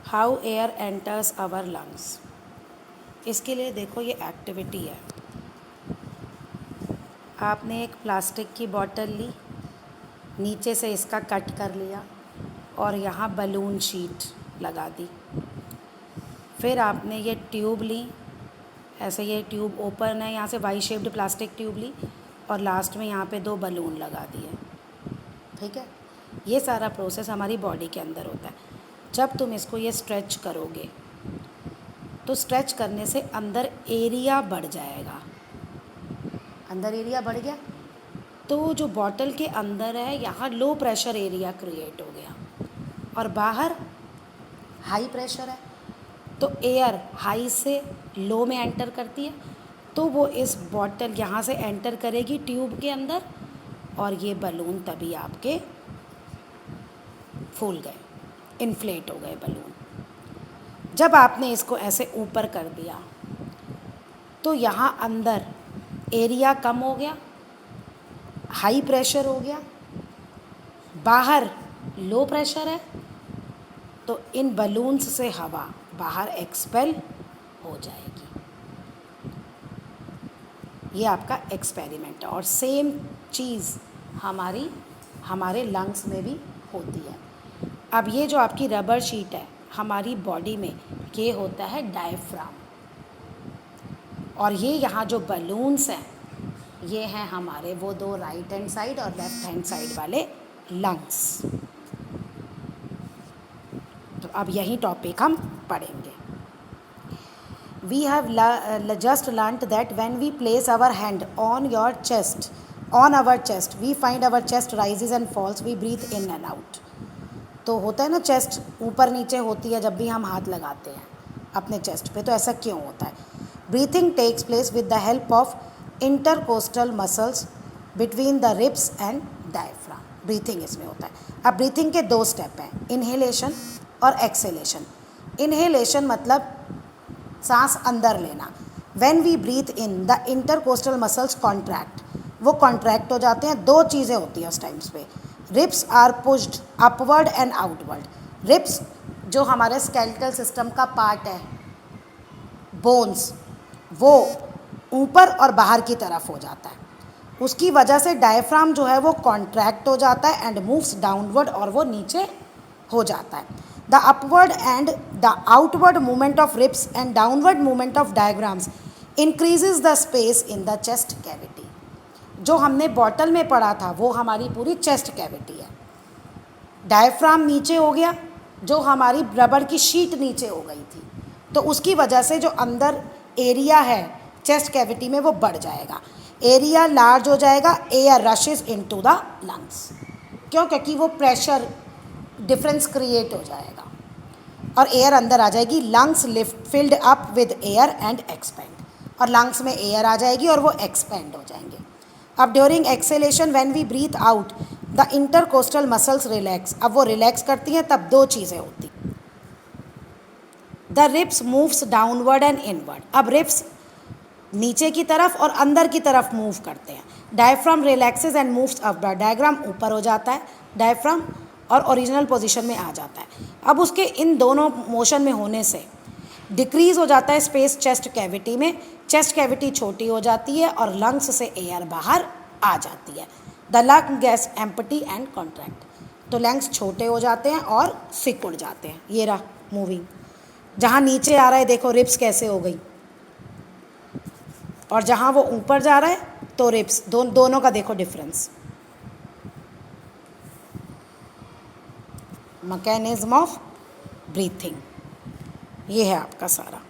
How air enters our lungs. इसके लिए देखो ये एक्टिविटी है। आपने एक प्लास्टिक की बॉटल ली, नीचे से इसका कट कर लिया और यहाँ बलून शीट लगा दी। फिर आपने ये ट्यूब ली, ऐसे ये ट्यूब ओपन है, यहाँ से वाई शेप्ड प्लास्टिक ट्यूब ली और लास्ट में यहाँ पे 2 बलून लगा दिए। ठीक है, ये सारा प्रोसेस हमारी बॉडी के अंदर होता है। जब तुम इसको ये स्ट्रेच करोगे तो स्ट्रेच करने से अंदर एरिया बढ़ जाएगा। अंदर एरिया बढ़ गया तो जो बॉटल के अंदर है यहाँ लो प्रेशर एरिया क्रिएट हो गया और बाहर हाई प्रेशर है। तो एयर हाई से लो में एंटर करती है तो वो इस बॉटल यहाँ से एंटर करेगी ट्यूब के अंदर और ये बलून तभी आपके फूल गए, इन्फ्लेट हो गए बलून। जब आपने इसको ऐसे ऊपर कर दिया तो यहाँ अंदर एरिया कम हो गया, हाई प्रेशर हो गया, बाहर लो प्रेशर है, तो इन बलून्स से हवा बाहर एक्सपेल हो जाएगी। ये आपका एक्सपेरिमेंट है और सेम चीज़ हमारे लंग्स में भी होती है। अब ये जो आपकी रबर शीट है हमारी बॉडी में, ये होता है डायफ्राम और ये यहाँ जो बलून्स हैं ये हैं हमारे वो 2 राइट हैंड साइड और लेफ्ट हैंड साइड वाले लंग्स। तो अब यही टॉपिक हम पढ़ेंगे। We have just learned that when we place our hand on our chest we find our chest rises and falls, we breathe in and out. तो होता है ना, चेस्ट ऊपर नीचे होती है जब भी हम हाथ लगाते हैं अपने चेस्ट पे, तो ऐसा क्यों होता है? Breathing takes place with the help of intercostal muscles between the ribs and diaphragm. Breathing इसमें होता है। अब ब्रीथिंग के 2 स्टेप हैं, इन्हेलेशन और एक्सेलेशन। इन्हेलेशन मतलब सांस अंदर लेना। When we breathe in the intercostal muscles contract, वो कॉन्ट्रैक्ट हो जाते हैं। 2 चीज़ें होती हैं उस टाइम्स पे, ribs are pushed upward and outward. Ribs जो हमारे स्केलेटल सिस्टम का पार्ट है, बोन्स, वो ऊपर और बाहर की तरफ हो जाता है। उसकी वजह से डायफ्राम जो है वो कॉन्ट्रैक्ट हो जाता है एंड मूव्स डाउनवर्ड, और वो नीचे हो जाता है। The upward and the outward movement of ribs and downward movement of diagrams increases the space in the chest cavity. जो हमने बॉटल में पढ़ा था वो हमारी पूरी चेस्ट कैविटी है। डायफ्राम नीचे हो गया, जो हमारी रबर की शीट नीचे हो गई थी, तो उसकी वजह से जो अंदर एरिया है चेस्ट कैविटी में वो बढ़ जाएगा, एरिया लार्ज हो जाएगा, air rushes into the lungs. क्यों? क्योंकि वो प्रेशर डिफरेंस क्रिएट हो जाएगा और एयर अंदर आ जाएगी। Lungs lift filled up with air and expand, और लंग्स में एयर आ जाएगी और वो एक्सपेंड हो जाएंगे। अब during exhalation when we breathe out the intercostal muscles relax. अब वो रिलैक्स करती हैं तब 2 चीज़ें होती, the ribs moves downward and inward. अब रिब्स नीचे की तरफ और अंदर की तरफ मूव करते हैं। Diaphragm relaxes and moves upward, diagram ऊपर हो जाता है, डायफ्राम और ओरिजिनल पोजीशन में आ जाता है। अब उसके इन दोनों मोशन में होने से डिक्रीज हो जाता है स्पेस चेस्ट कैविटी में, चेस्ट कैविटी छोटी हो जाती है और लंग्स से एयर बाहर आ जाती है। The lung gas empty and contract, तो लंग्स छोटे हो जाते हैं और सिकुड़ जाते हैं। ये रहा मूविंग, जहाँ नीचे आ रहा है देखो रिब्स कैसे हो गई, और जहाँ वो ऊपर जा रहा है तो रिब्स, दोनों का देखो डिफरेंस। मैकेनिज्म ऑफ ब्रीथिंग ये है आपका सारा।